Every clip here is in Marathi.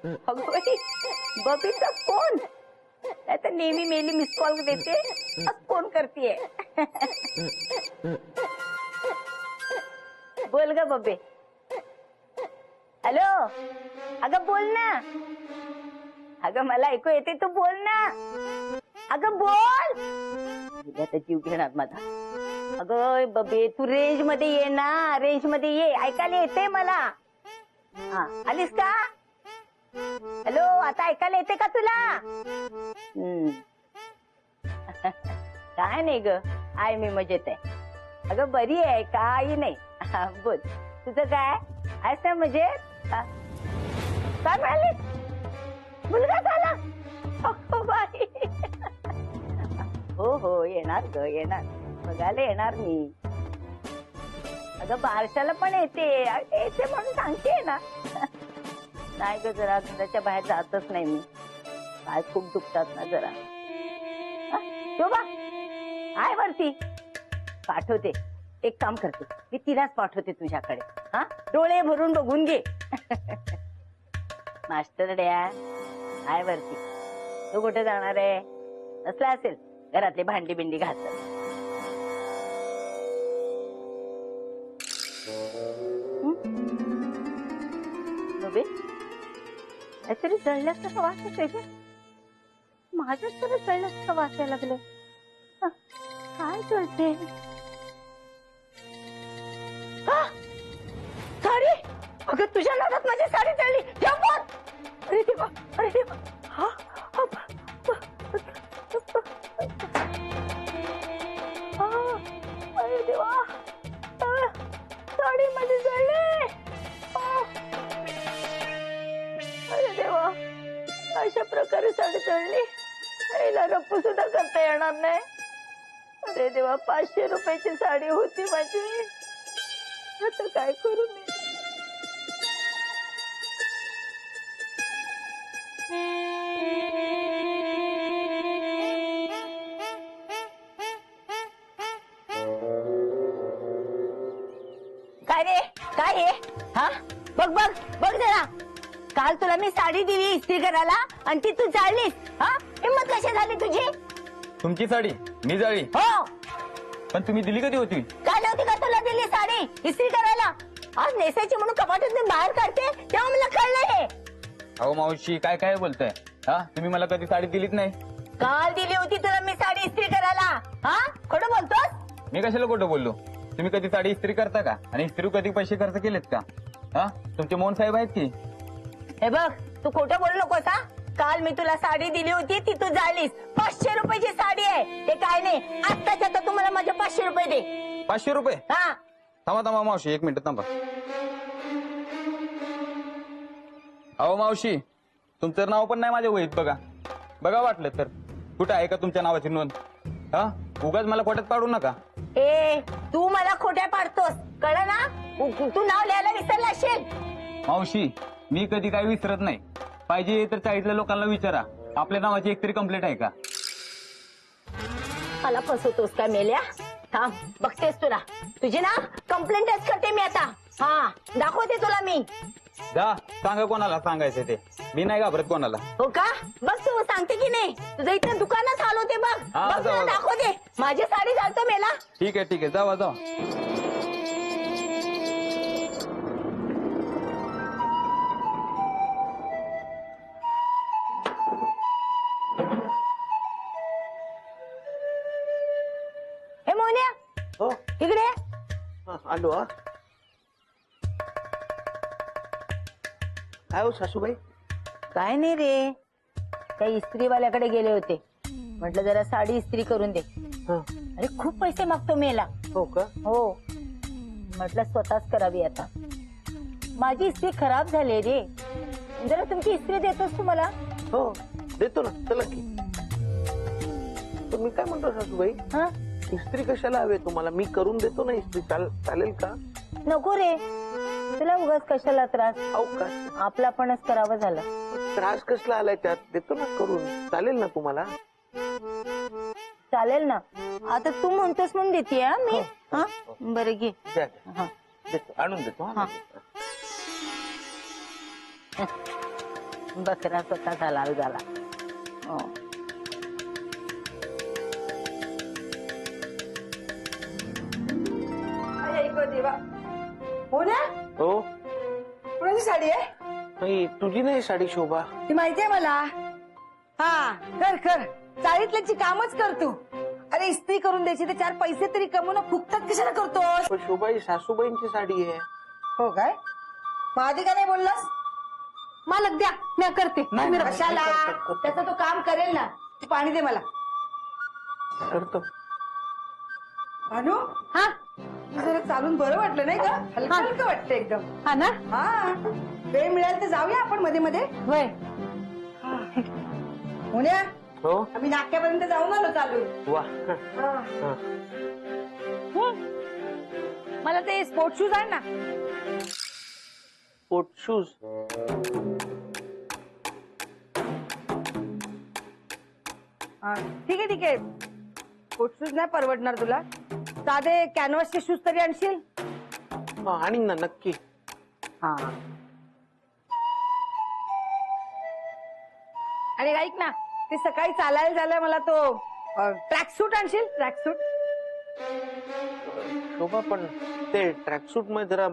अगं बाई, बबीचा फोन. आता नेहमी मेली मिस कॉल देते, आज फोन करतीये. बोल ग बबे. हॅलो, अगं बोल ना. अगं मला ऐकू येते, तू बोल ना. अगं बोल. आता जीव घेणार माझा. अगं बबे, तू रेंज मध्ये ये ना, रेंज मध्ये ये, ऐकायला येते मला. हा, आलीस का? हॅलो, आता ऐकायला येते का तुला? काय नाही ग, आहे मी मजेत आहे. अगं बरी आहे, काही नाही. बोल, तुझं काय आहेस ना मजेत? काय म्हणाली? मुलगा झाला? अगं बाई. हो हो, येणार ग, येणार, बघायला येणार मी. अगं बारशाला पण येते म्हणून सांगते ना. नाही ग, जरा घराच्या बाहेर जातच नाही मी. पाय खूप दुखतात ना जरा. शोभा आहे वरती, पाठवते. एक काम करते, मी तिलाच पाठवते तुझ्याकडे. हा, डोळे भरून बघून घे. मास्टर डॅ आहे वरती. तू कुठे जाणार आहे? असला असेल घरातली भांडी बिंडी घासत. बबे, काहीतरी जळल्यासारखं वास येतोय. माझ्याच तरी जळल्यासारखं वास यायला लागलं. काय जळते? साडी. अगं तुझ्या नादात माझी साडी जळली. अरे देवा, अरे देवा. हा, अरे देवा, साडी मध्ये जळली. अरे देवा, अशा प्रकारे साडी जळली. हिला रप्पू सुद्धा करता येणार नाही. अरे देवा, 500 रुपयाची साडी होती माझी. आता काय करू मी? काय रे, काय आहे? हा, बघ बघ बघ जरा. काल तुला मी साडी दिली इस्त्री करायला आणि ती तू जाळलीस. हा, हिम्मत कशी झाली तुझी? तुमची साडी मी जाळी? हो. पण तुम्ही दिली कधी होती? काय नव्हती का तुला दिली साडी इस्त्री करायला? आज नेसायची म्हणून कपाटातून बाहेर काढते, तेव्हा मला कळलं हे. अहो मावशी, काय काय बोलताय? हा, तुम्ही मला कधी साडी दिलीच नाही. काल दिली होती तुला मी साडी इस्त्री करायला. हा, खोटं बोलतोस? मी कशाला खोटं बोललो? तुम्ही कधी साडी इस्त्री करता का? आणि इस्त्री कधी पैसे खर्च केलेत का? हा, तुमचे मोहन साहेब आहेत की? हे बघ, तू खोटं बोलू नकोस. हा, काल मी तुला साडी दिली होती, ती तू जाळलीस. 500 रुपयाची साडी आहे. ते काय नाही, आत्ताच्या आता तुम्हाला माझे 500 रुपये दे. 500 रुपये? हा, थांबा थांबा मावशी, 1 मिनिट थांबा. अहो मावशी, तुमचं नाव पण नाही माझ्या वहीत. बघा बघा, वाटलं तर कुठं आहे का तुमच्या नावाची नोंद? हा, उगाच मला खोट्यात पाडू नका. ए, तू मला खोट्या पाडतोस, कळलं ना? तू नाव लिहायला विसरला असेल. मावशी, मी कधी काही विसरत नाही. पाहिजे तर 40 लोकांना विचारा, आपल्या नावाची एक तरी कंप्लेंट आहे का? मला फसवतोस का मेल्या? थांब, बघतेस तुला. तुझी ना कंप्लेंटच करते मी आता. हा, दाखवते तुला मी. जा, सांगा कोणाला सांगायचं ते. मी नाही घाबरत कोणाला. हो का? बघ तू सांगते की नाही. तुझं इथं दुकानच चालवते बघ. हा, बघ तुला जाऊ. दाखवते. माझी साडी घालतो मेला. ठीक आहे, जावा जावा. हे मोन्या, हो, इकडे ये. आलो. हा, काय हो सासूबाई? काय नाही रे, त्या इस्त्रीवाल्याकडे गेले होते. म्हटलं जरा साडी इस्त्री करून दे. हा, अरे खूप पैसे मागतो मेला. हो का? हो, म्हटलं स्वतःच करावी आता. माझी इस्त्री खराब झाली रे. जरा तुमची इस्त्री देतोस तू मला? हो, देतो ना, चला की. पण मी काय म्हणतो सासूबाई, हा, इस्त्री कशाला हवे तुम्हाला? मी करून देतो ना इस्त्री. चालेल का? नको रे, तुला उगाच कशाला त्रास. अहो का, आपला पणच करावं झालं. त्रास कसला आलाय त्यात? देतो ना करून. चालेल ना तुम्हाला? चालेल ना. आता तू म्हणतोस म्हणून देते हा मी. हा, बरं घे. द्या, हा, देतो, आणून देतो. हा, हा. बकरा स्वतःचा लाल झाला. हो. देवा हो ना. हो कोणाची साडी आहे? नाही तुझी नाही साडी शोभा. ती माहितीये मला. हा कर कर, चाळीतल्याची कामच कर तू. अरे इस्त्री करून द्यायची तर 4 पैसे तरी कमवून फुकटात कशाला करतोस? पण शोभा ही सासूबाईंची साडी आहे. हो काय? मग आधी का नाही बोललास? मालक द्या, मी करते. तुम्ही कशाला? त्याचं तो काम करेल ना. तू पाणी दे मला. करतो. अनु हा जरा चालून बरं वाटलं नाही का? हलकं हलकं वाटतं एकदम. हा ना. हा वेळ मिळाल तर जाऊया आपण मध्ये मध्ये. होय मुन्या. हो आम्ही नाक्यापर्यंत जाऊन आलो चालून. वा. मला ते स्पोर्ट शूज आण ना. Sport shoes. ठीक आहे ठीक आहे. स्पोर्ट शूज नाही परवडणार तुला. साधे कॅनव्हासचे शूज तरी आणशील. आणीन ना नक्की. हा आणि ऐक ना, ते सकाळी चालायला झालं मला तो ट्रॅक सूट आणशील. ट्रॅक सूट. शोभा पण ते ट्रॅकसूट मध्ये जरा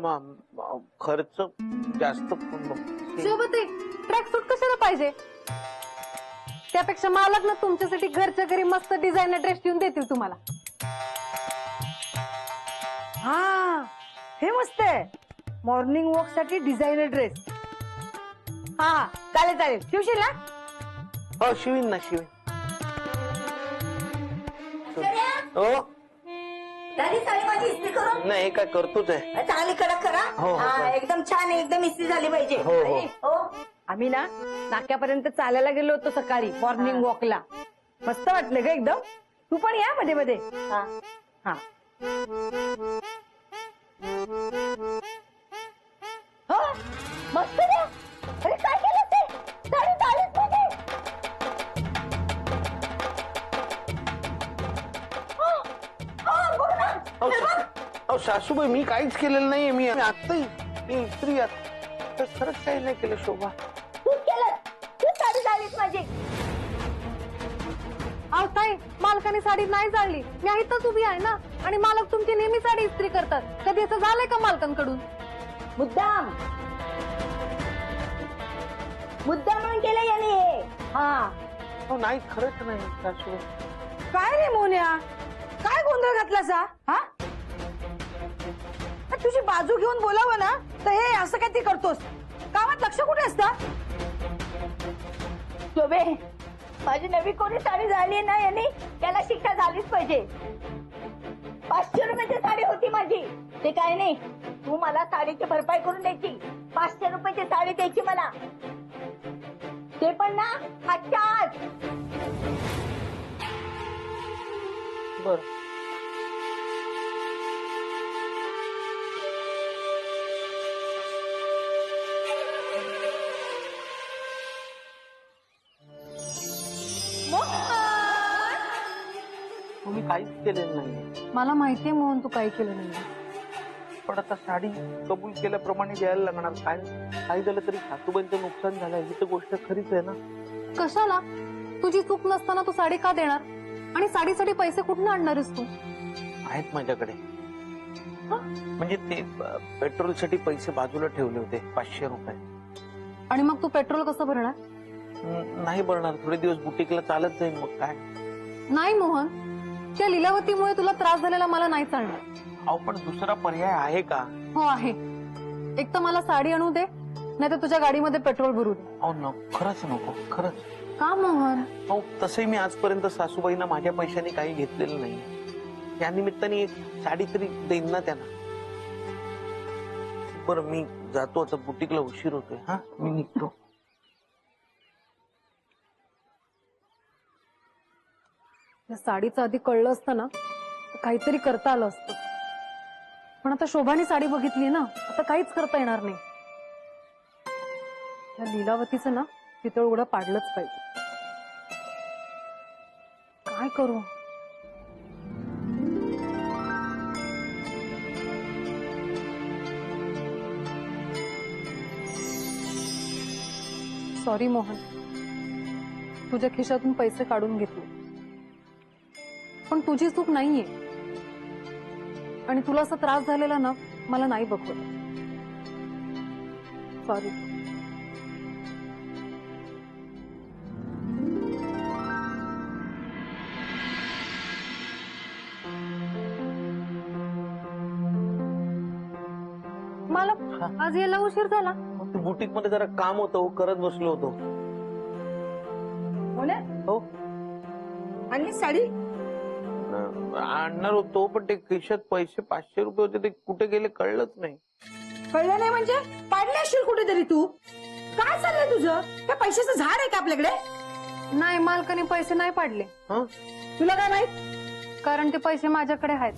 खर्च जास्त. सोबत ट्रॅक सूट कशाला पाहिजे? त्यापेक्षा मालक ना तुमच्यासाठी घरच्या घरी मस्त डिझायनर ड्रेस घेऊन देतील तुम्हाला. हा हे मस्त आहे. मॉर्निंग वॉक साठी डिझायनर ड्रेस. हा चालेल चालेल. शिवशील ना? हो शिवीन ना शिवीन. हो झाली साडी माझी इस्त्री करून? नाही काय करतोच आहे. चांगली कडक करा. हो, हो, हा, हो. एकदम छान आहे. एकदम इस्त्री झाली पाहिजे. हो, हो. हो. आम्ही ना नाक्यापर्यंत चालायला गेलो होतो सकाळी मॉर्निंग वॉकला. मस्त वाटलं ग एकदम. तू पण या मध्ये मध्ये. हा. हा हो मस्त द्या. अरे काय केलं ते? साडी चाळीस मध्ये. हो, हो, बघ ना. अहो, हे बघ. अहो सासूबाई मी काहीच केलेलं नाहीये. मी आता इस्त्री तर खरंच काही नाही केलं शोभा. तूच केलं. तू साडी चाळीस माझी. अहो ताई, मालकाने साडी नाही जाळली. मी इथंच उभी आहे ना. आणि मालक तुमची नेहमी साडी इस्त्री करतात. कधी असं झालंय का मालकांकडून? मुद्दाम म्हणून केलं याने हे. हा. हो नाही खरंच नाही सासूबाई. काय रे मोन्या, काय गोंधळ घातलास हा? तुझी बाजू घेऊन बोलावं ना तर हे असं काय ते करतोस? कामात लक्ष कुठे असतं? शोभे, माझी नवी कोणी साडी झाली ना याने त्याला शिक्षा झालीच पाहिजे. 500 रुपयाची साडी होती माझी. ते काय नाही, तू मला साडीची भरपाई करून द्यायची. 500 रुपयाची साडी द्यायची मला. ते पण ना आजच्या आज. बर तुम्ही काहीच केलेलं नाही. मला माहितीये मोहन तू काही केलं नाही. पण आता साडी कबूल केल्याप्रमाणे द्यायला लागणार. काही झालं तरी सासूबाईंचं नुकसान झालंय ही तर गोष्ट खरीच आहे ना. कशाला? तुझी चूक नसताना तू साडी का देणार? आणि साडीसाठी पैसे कुठून आणणारस तू? आहेत माझ्याकडे. म्हणजे ते पेट्रोलसाठी पैसे बाजूला ठेवले होते 500 रुपये. आणि मग तू पेट्रोल कसं भरणार? नाही भरणार. थोडे दिवस बुटीकला चालत जाईल मग काय. नाही मोहन, त्या लिलावतीमुळे तुला त्रास झालेला मला नाही चालणार. अहो पण दुसरा पर्याय आहे का? हो आहे. एक तर मला साडी आणू दे, नाही तर तुझ्या गाडीमध्ये पेट्रोल भरू दे. अहो नको, खरंच नको. खरंच. का मोहन? अहो तसंही मी आजपर्यंत सासूबाईंना माझ्या पैशाने काही घेतलेलं नाही. त्या निमित्ताने एक साडी तरी देईन ना त्यांना. बरं मी जातो आता, बुटीकला उशीर होतोय. हा मी निघतो. या साडीचं आधी कळलं असतं ना तर काहीतरी करता आलं असतं. पण आता शोभाने साडी बघितली ना, आता काहीच करता येणार नाही. या लीलावतीचं ना तिथं उघडं पाडलंच पाहिजे. काय करू? सॉरी मोहन, तुझ्या खिशातून पैसे काढून घेतले, पण तुझी चूक नाहीये आणि तुला असा त्रास झालेला ना मला नाही बघवत. सॉरी. मला आज यायला उशीर झाला. बुटीक मध्ये जरा काम होतं, करत बसलो होतो. हो ना? हो, आणि साडी आणणार होतो, पण ते खिशात पैसे 500 रुपये होते, ते कुठे गेले कळलंच नाही. कळलं नाही म्हणजे पाडले असशील कुठेतरी तू. काय चाललंय तुझं? त्या पैशाचं झाड आहे का आपल्याकडे? नाही, मालकाने पैसे नाही पाडले. हं? तुला काय माहित? कारण ते पैसे माझ्याकडे आहेत.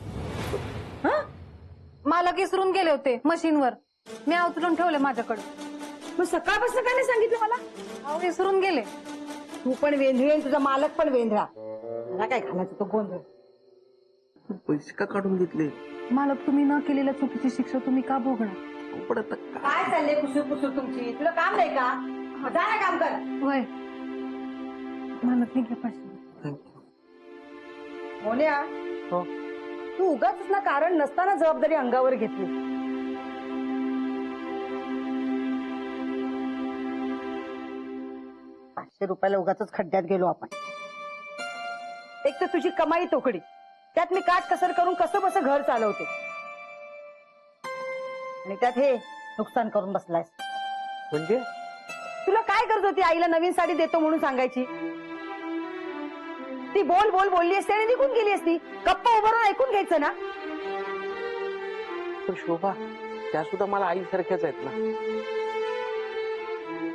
हं? मालक विसरून गेले होते मशीनवर, मी उचलून ठेवले माझ्याकडे. मग सकाळपासून काय नाही सांगितलं मला? अहो, विसरून गेले. तू पण वेंधळी आणि तुझा मालक पण वेंधळा. मला काय घालायचं तो गोंधळ. पैसे का काढून घेतले? मालक, तुम्ही न केलेल्या चुकीची शिक्षा तुम्ही का भोगणार? पण आता काय? काय चाललंय कुसूर कुसूर तुमची? तुला काम नाही का? मग जा ना काम कर. वय मालक, निघे पैसे. मोन्या, हो. तू उगाच ना कारण नसताना जबाबदारी अंगावर घेतली. ₹500 उगाच खड्ड्यात गेलो आपण. एक तर तुझी कमाई तोकडी, त्यात मी काट कसर करून कसं बसं घर चालवते, आणि त्यात हे नुकसान करून बसलायस. म्हणजे तुला काय गरज होती आईला नवीन साडी देतो म्हणून सांगायची? ती बोल बोल बोलली असती आणि निघून गेली असती. गप्पा उभं राहून ऐकून घ्यायचं ना. पण शोभा, त्या सुद्धा मला आईसारख्याच आहेत ना.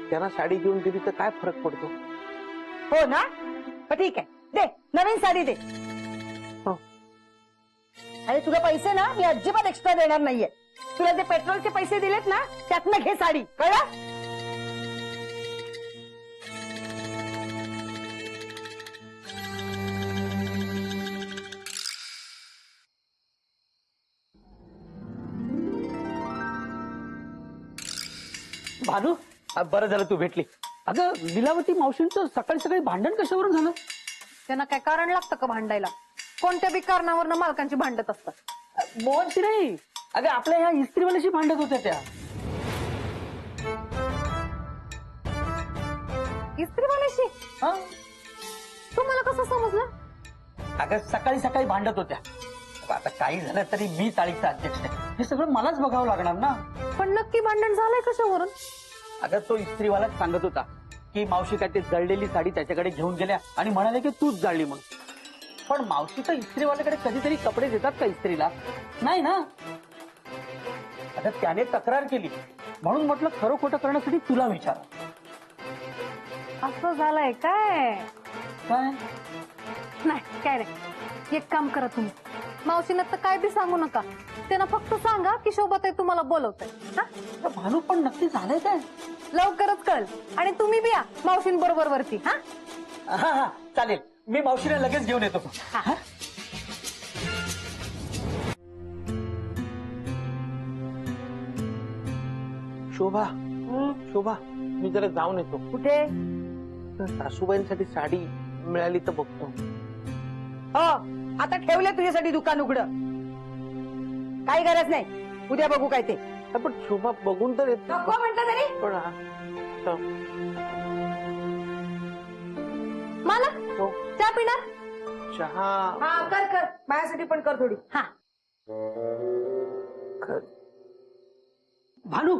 त्यांना साडी घेऊन दिली तर काय फरक पडतो? हो ना? ठीक आहे, दे नवीन साडी दे. हो. आणि तुला पैसे ना मी अजिबात एक्स्ट्रा देणार नाहीये. तुला जे पेट्रोलचे पैसे दिलेत ना त्यातनं घे साडी, कळलं? भानू, बरं झालं तू भेटली. अगं लीलावती मावशींचं सकाळी सकाळी भांडण कशावरून झालं? त्यांना काय कारण लागतं का भांडायला? कोणत्या बी कारणावरनं मालकांची भांडत असतात. मोहनशी नाही, अगं आपल्या ह्या इस्त्रीवाल्याशी भांडत होत्या त्या. इस्त्रीवाल्याशी? हं? तुम्हाला कसं समजलं? अगं सकाळी सकाळी भांडत होत्या. आता काही झालं तरी मी ताळीचा अध्यक्ष आहे, हे सगळं मलाच बघावं लागणार ना. पण नक्की भांडण झालंय कशावरून? अगं तो इस्त्रीवालाच सांगत होता की मावशी काय ते जळलेली साडी त्याच्याकडे घेऊन गेल्या आणि म्हणाले की तूच जाळली म्हणून. पण मावशी तर इस्त्रीवाल्याकडे कधीतरी कपडे देतात का इस्त्रीला? नाही ना. आता त्याने तक्रार केली म्हणून म्हटलं खरं खोटं करण्यासाठी तुला विचार. असं झालंय काय? काय नाही, काय नाही. एक काम करा तुम्ही, मावशीनं तर काय बी सांगू नका. त्यांना फक्त सांगा की शोभाताई तुम्हाला बोलवताय. भानू, पण नक्की झालंय काय? लवकरच कळेल. आणि तुम्ही बी या मावशींबरोबर वरती. हा हा हा, चालेल. मी मावशीला लगेच घेऊन येतो. हा. शोभा, शोभा, मी जरा जाऊन येतो. कुठे? सासूबाईंसाठी साडी मिळाली तर बघतो. हो, आता ठेवलंय तुझ्यासाठी दुकान उघडं. काही गरज नाही, उद्या बघू काय ते. पण शोभा, बघून तर येत. नको म्हटलं तरी. पण मला हो. चहा पिणार? चहा हा, कर कर, माझ्यासाठी पण कर थोडी. हा. भानू,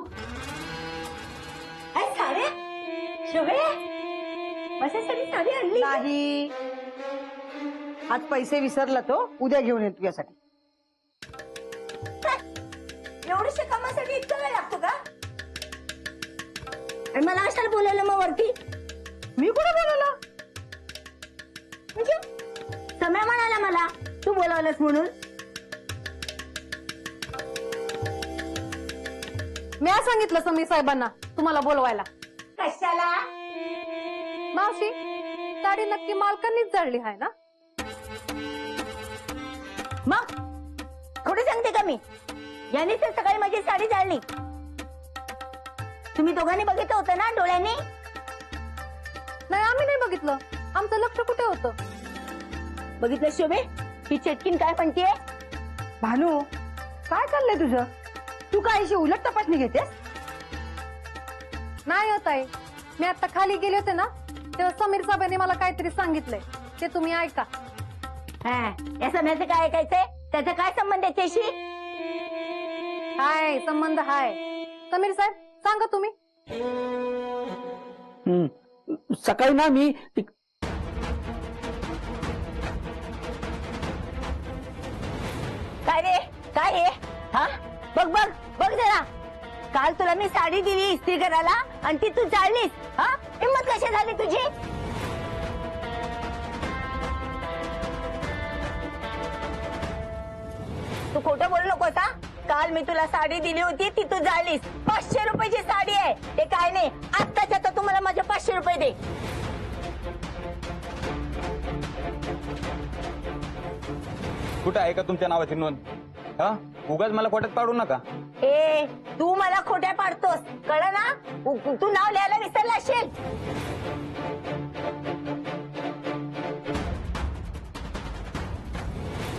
साडी नाही, आज पैसे विसरला तो, उद्या घेऊन येतो तुझ्यासाठी. एवढ्याशा कामासाठी इतका वेळ लागतो का? आणि मला कशाला बोलवलं मग वरती? मी कुठे बोलवलं? म्हणजे सम्या म्हणाला मला तू बोलावलंस म्हणून. मी आज सांगितलं समी साहेबांना तुम्हाला बोलवायला. कशाला? मावशी, साडी नक्की मालकांनीच जाळली आहे ना? मग थोडी सांगते का मी? यांनी तर सकाळी माझी साडी जाळली. तुम्ही दोघांनी बघितलं होतं ना डोळ्यांनी? बघितलं, आमचं लक्ष कुठे होतं? बघितलं शोभे, ही चटकीन काय म्हणतीये? भानू काय चाललंय तुझं? तू काय अशी उलट तपासणी घेतेस? नाही होत आहे. मी आता खाली गेले होते ना, तेव्हा समीर साहेबांनी मला काहीतरी सांगितलंय, ते तुम्ही ऐका. या समयाचं काय ऐकायचंय? त्याचा काय संबंध याच्याशी? हाय, संबंध हाय. समीर साहेब सांगा तुम्ही. सकाळी ना मी काय रे, काय हे? हा, बघ बघ बघ जरा. काल तुला मी साडी दिली इस्त्री करायला आणि ती तू जाळलीस. हा, हिंमत कशी झाली तुझी? तू खोटं बोलू नकोस हा. काल मी तुला साडी दिली होती ती तू जाळलीस. 500 रुपयाची साडी आहे, ते काय नाही. आत्ताच्या आता तुम्हाला माझे 500 रुपये दे. कुठं आहे का तुमच्या नावाची नोंद? हा, उगाच मला खोट्यात पाडू नका. ए, तू मला खोट्या पाडतोस, कळलं ना? तू नाव लिहायला विसरला असेल.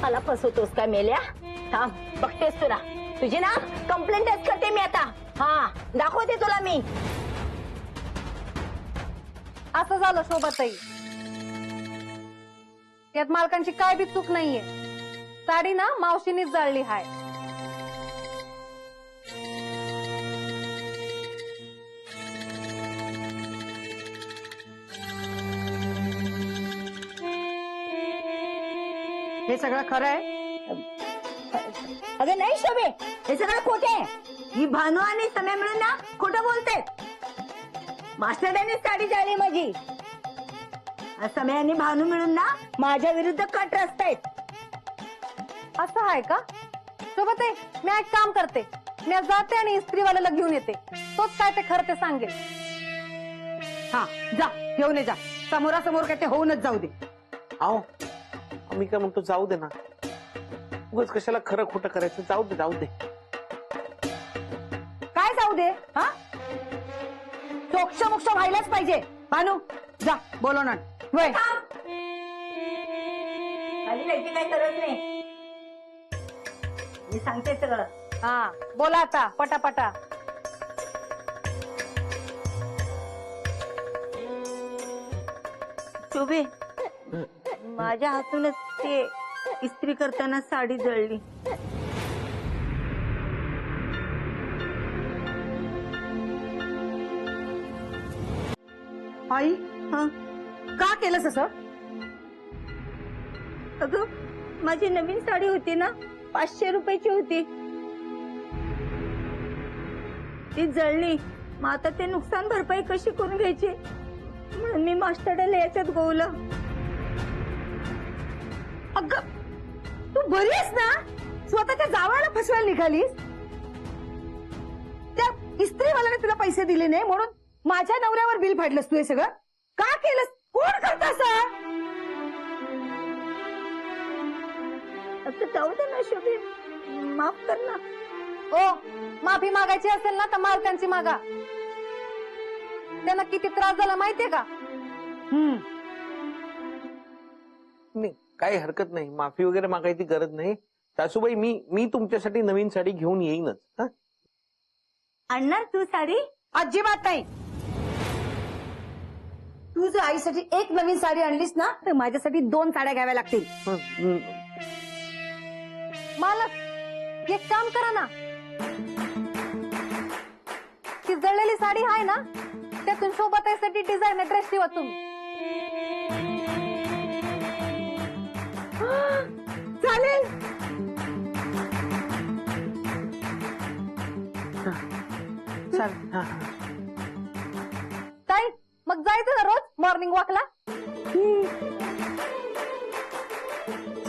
मला फसवतोस का मेल्या? हा, बघतेस तुला. तुझी ना कंप्लेंटच करते मी आता. हा, दाखवते तुला मी. असं झालं शोभाताई, यात मालकांची काय बी चूक नाहीये. साडी ना मावशीनीच जाळली हाय. हे सगळं खरं आहे? अगं नाही शोभे, हे सगळं खोटे आहे. ही भानू आणि समय मिळून ना खोटं बोलते. मास्टरने साडी जाळली माझी. समय आणि भानू मिळून ना माझ्या विरुद्ध कट रचतायत. असं आहे का? शोभाताई, मी एक काम करते, मी आज जाते आणि इस्त्रीवाल्याला घेऊन येते. तोच काय ते खरं ते सांगेल. हा, जा घेऊन ये जा. समोरासमोर काय ते होऊनच जाऊ दे. आहो, मी काय म्हणतो, जाऊ दे ना. उगाच कशाला खरं खोटं करायचं? जाऊ दे, जाऊ दे. काय जाऊ दे? हा, सोक्ष मोक्ष व्हायलाच पाहिजे. भानू जा, बोलव ना. वय आणि त्याची काही गरज नाही, मी सांगते सगळं. हा, बोला आता पटापटा. शोभे, माझ्या हातूनच ते इस्त्री करताना साडी जळली. आई, हा, का केलंस असं? अगं माझी नवीन साडी होती ना, 500 रुपयाची होती. ती जळली. मग आता ते नुकसान भरपाई कशी करून घ्यायची म्हणून मी मास्टरला याच्यात गोवलं. अगं तू बरी आहेस ना? स्वतःच्या जावाला फसवायला निघालीस. त्या इस्त्रीवाल्याने तुला पैसे दिले नाही म्हणून माझ्या नवऱ्यावर बिल फाडलंस तू. हे सगळं का केलंस? कोण करत असं? आता जाऊ दे ना शोभे, माफ कर ना. ओ, माफी मागायची असेल ना तर मालकांची मागा. त्यांना किती त्रास झाला माहितीये का? नाही, काही हरकत नाही. माफी वगैरे मागायची गरज नाही. सासूबाई, मी तुमच्यासाठी नवीन साडी घेऊन येईनच. हा, आणणार तू साडी? अजिबात नाही. तू जर आईसाठी एक नवीन साडी आणलीस ना तर माझ्यासाठी 2 साड्या घ्याव्या लागतील. मालक, एक काम करा ना, ती जळलेली साडी आहे ना, त्यातून शोभाताईसाठी डिझायनर ड्रेस शिवा तुम्ही. चालेल. चालेल. हा, हा. ताई, मग जायचं ना रोज मॉर्निंग वॉकला?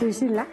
येशील ना?